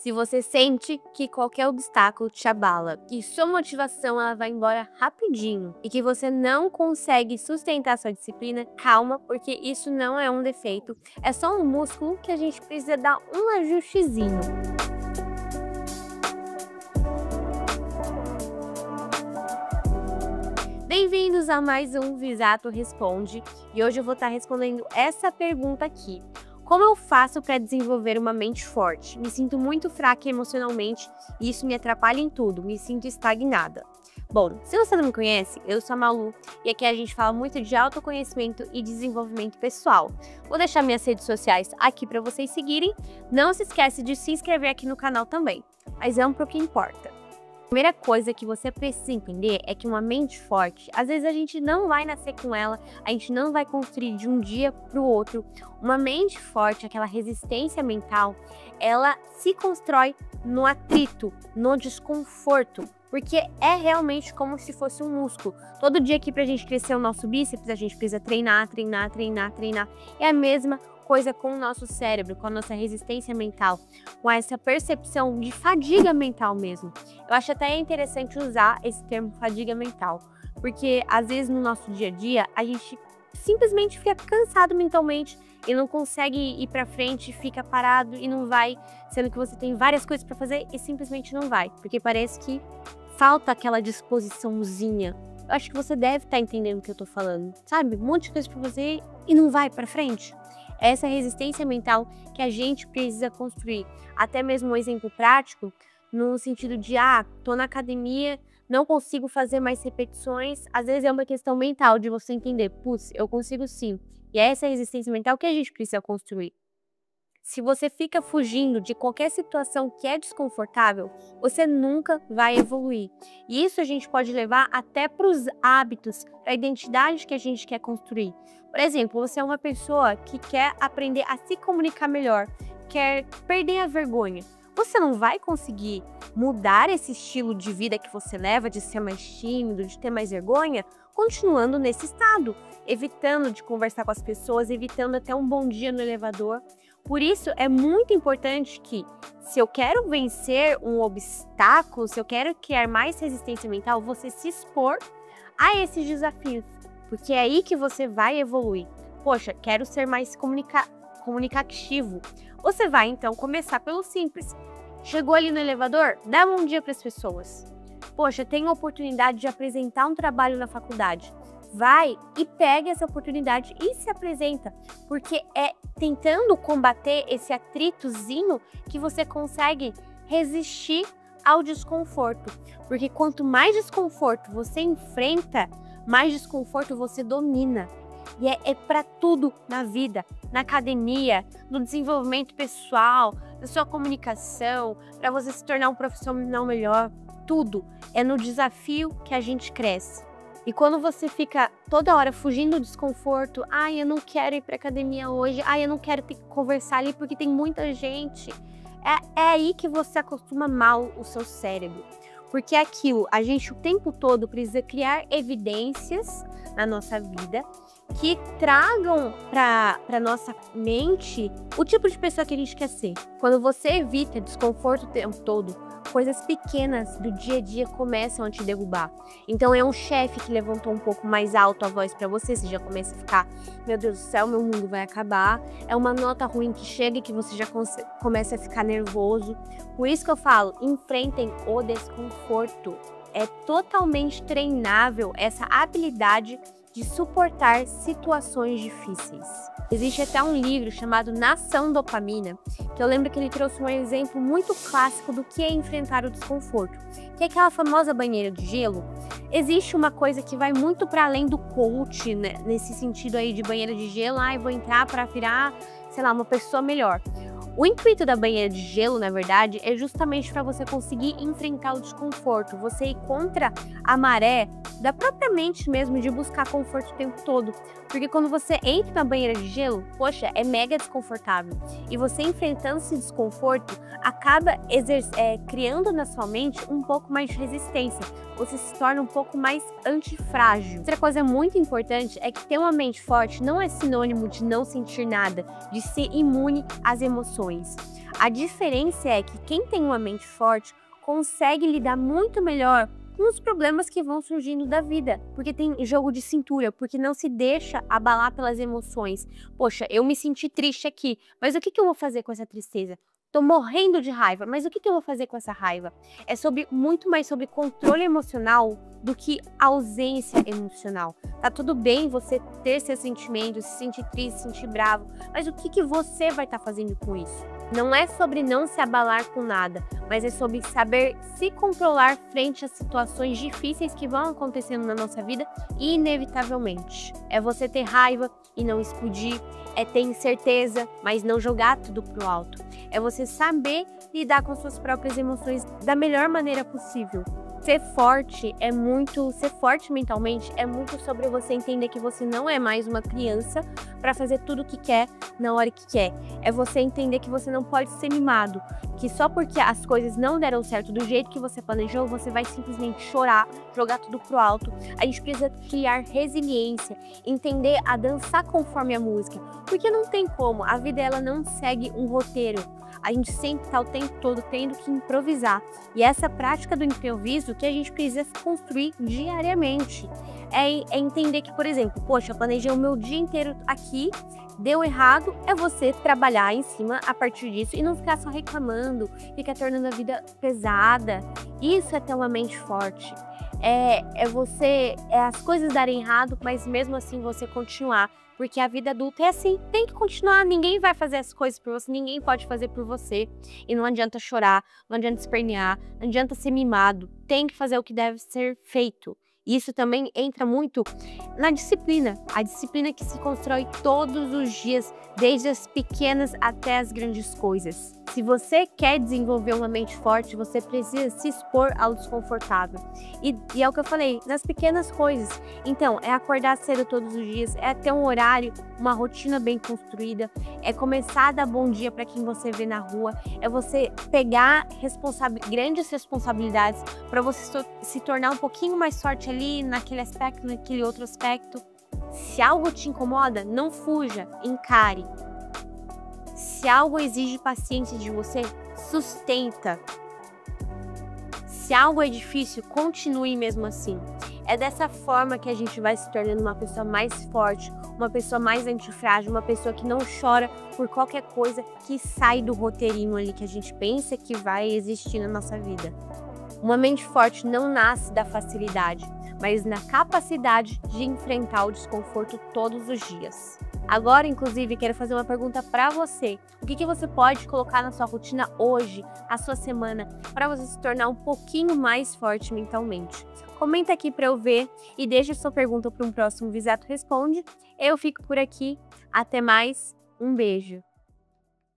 Se você sente que qualquer obstáculo te abala e sua motivação ela vai embora rapidinho e que você não consegue sustentar sua disciplina, calma, porque isso não é um defeito, é só um músculo que a gente precisa dar um ajustezinho. Bem-vindos a mais um Visato Responde, e hoje eu vou estar respondendo essa pergunta aqui. Como eu faço para desenvolver uma mente forte? Me sinto muito fraca emocionalmente e isso me atrapalha em tudo, me sinto estagnada. Bom, se você não me conhece, eu sou a Malu e aqui a gente fala muito de autoconhecimento e desenvolvimento pessoal. Vou deixar minhas redes sociais aqui para vocês seguirem. Não se esquece de se inscrever aqui no canal também, mas vamos para o que importa. A primeira coisa que você precisa entender é que uma mente forte, às vezes a gente não vai nascer com ela, a gente não vai construir de um dia para o outro. Uma mente forte, aquela resistência mental, ela se constrói no atrito, no desconforto, porque é realmente como se fosse um músculo. Todo dia aqui pra gente crescer o nosso bíceps, a gente precisa treinar. É a mesma coisa com o nosso cérebro, com a nossa resistência mental, com essa percepção de fadiga mental mesmo. Eu acho até interessante usar esse termo fadiga mental, porque às vezes no nosso dia a dia a gente simplesmente fica cansado mentalmente e não consegue ir pra frente, fica parado e não vai, sendo que você tem várias coisas pra fazer e simplesmente não vai, porque parece que falta aquela disposiçãozinha. Eu acho que você deve estar entendendo o que eu tô falando, sabe? Um monte de coisa pra fazer e não vai pra frente. Essa resistência mental que a gente precisa construir. Até mesmo um exemplo prático, no sentido de, tô na academia, não consigo fazer mais repetições. Às vezes é uma questão mental de você entender, putz, eu consigo sim. E é essa resistência mental que a gente precisa construir. Se você fica fugindo de qualquer situação que é desconfortável, você nunca vai evoluir. E isso a gente pode levar até para os hábitos, para a identidade que a gente quer construir. Por exemplo, você é uma pessoa que quer aprender a se comunicar melhor, quer perder a vergonha. Você não vai conseguir mudar esse estilo de vida que você leva, de ser mais tímido, de ter mais vergonha, continuando nesse estado, evitando de conversar com as pessoas, evitando até um bom dia no elevador. Por isso, é muito importante que, se eu quero vencer um obstáculo, se eu quero criar mais resistência mental, você se expor a esses desafios, porque é aí que você vai evoluir. Poxa, quero ser mais comunicativo. Você vai, então, começar pelo simples. Chegou ali no elevador? Dá um bom dia para as pessoas. Poxa, tem a oportunidade de apresentar um trabalho na faculdade. Vai e pega essa oportunidade e se apresenta, porque é tentando combater esse atritozinho que você consegue resistir ao desconforto. Porque quanto mais desconforto você enfrenta, mais desconforto você domina. E é para tudo na vida, na academia, no desenvolvimento pessoal, na sua comunicação, para você se tornar um profissional melhor. Tudo é no desafio que a gente cresce. E quando você fica toda hora fugindo do desconforto, eu não quero ir pra academia hoje, eu não quero ter que conversar ali porque tem muita gente. É aí que você acostuma mal o seu cérebro. Porque é aquilo, a gente o tempo todo precisa criar evidências na nossa vida que tragam para nossa mente o tipo de pessoa que a gente quer ser. Quando você evita desconforto o tempo todo, coisas pequenas do dia a dia começam a te derrubar. Então é um chefe que levantou um pouco mais alto a voz para você, você já começa a ficar, meu Deus do céu, meu mundo vai acabar. É uma nota ruim que chega e que você já começa a ficar nervoso. Por isso que eu falo, enfrentem o desconforto. É totalmente treinável essa habilidade de suportar situações difíceis. Existe até um livro chamado Nação Dopamina, que eu lembro que ele trouxe um exemplo muito clássico do que é enfrentar o desconforto, que é aquela famosa banheira de gelo. Existe uma coisa que vai muito para além do coach, né? Nesse sentido aí de banheira de gelo, vou entrar para virar, sei lá, uma pessoa melhor. O intuito da banheira de gelo, na verdade, é justamente para você conseguir enfrentar o desconforto, você ir contra a maré da própria mente mesmo de buscar conforto o tempo todo. Porque quando você entra na banheira de gelo, poxa, é mega desconfortável. E você enfrentando esse desconforto, acaba criando na sua mente um pouco mais de resistência. Você se torna um pouco mais antifrágil. Outra coisa muito importante é que ter uma mente forte não é sinônimo de não sentir nada, de ser imune às emoções. emoções. A diferença é que quem tem uma mente forte consegue lidar muito melhor com os problemas que vão surgindo da vida, porque tem jogo de cintura, porque não se deixa abalar pelas emoções. Poxa, eu me senti triste aqui, mas o que eu vou fazer com essa tristeza? Tô morrendo de raiva, mas o que eu vou fazer com essa raiva? É muito mais sobre controle emocional do que ausência emocional. Tá tudo bem você ter seus sentimentos, se sentir triste, se sentir bravo, mas o que você vai estar fazendo com isso? Não é sobre não se abalar com nada, mas é sobre saber se controlar frente às situações difíceis que vão acontecendo na nossa vida inevitavelmente. É você ter raiva e não explodir, é ter incerteza, mas não jogar tudo pro alto. É você saber lidar com suas próprias emoções da melhor maneira possível. Ser forte mentalmente é muito sobre você entender que você não é mais uma criança para fazer tudo o que quer na hora que quer. É você entender que você não pode ser mimado, que só porque as coisas não deram certo do jeito que você planejou, você vai simplesmente chorar, jogar tudo pro alto. A gente precisa criar resiliência, entender a dançar conforme a música, porque não tem como, a vida ela não segue um roteiro. A gente sempre está o tempo todo tendo que improvisar. E essa prática do improviso que a gente precisa construir diariamente. É entender que, por exemplo, poxa, eu planejei o meu dia inteiro aqui, deu errado, é você trabalhar em cima a partir disso e não ficar só reclamando, ficar tornando a vida pesada. Isso é ter uma mente forte. É as coisas darem errado, mas mesmo assim você continuar. Porque a vida adulta é assim, tem que continuar, ninguém vai fazer as coisas por você, ninguém pode fazer por você. E não adianta chorar, não adianta espernear, não adianta ser mimado, tem que fazer o que deve ser feito. Isso também entra muito na disciplina, a disciplina que se constrói todos os dias, desde as pequenas até as grandes coisas. Se você quer desenvolver uma mente forte, você precisa se expor ao desconfortável. E é o que eu falei, nas pequenas coisas. Então, é acordar cedo todos os dias, é ter um horário, uma rotina bem construída, é começar a dar bom dia para quem você vê na rua, é você pegar grandes responsabilidades para você se tornar um pouquinho mais forte ali naquele aspecto, naquele outro aspecto. Se algo te incomoda, não fuja, encare. Se algo exige paciência de você, sustenta. Se algo é difícil, continue mesmo assim. É dessa forma que a gente vai se tornando uma pessoa mais forte, uma pessoa mais antifrágil, uma pessoa que não chora por qualquer coisa que sai do roteirinho ali que a gente pensa que vai existir na nossa vida. Uma mente forte não nasce da facilidade, mas na capacidade de enfrentar o desconforto todos os dias. Agora, inclusive, quero fazer uma pergunta para você. O que você pode colocar na sua rotina hoje, a sua semana, para você se tornar um pouquinho mais forte mentalmente? Comenta aqui para eu ver e deixa sua pergunta para um próximo Visato Responde. Eu fico por aqui. Até mais. Um beijo.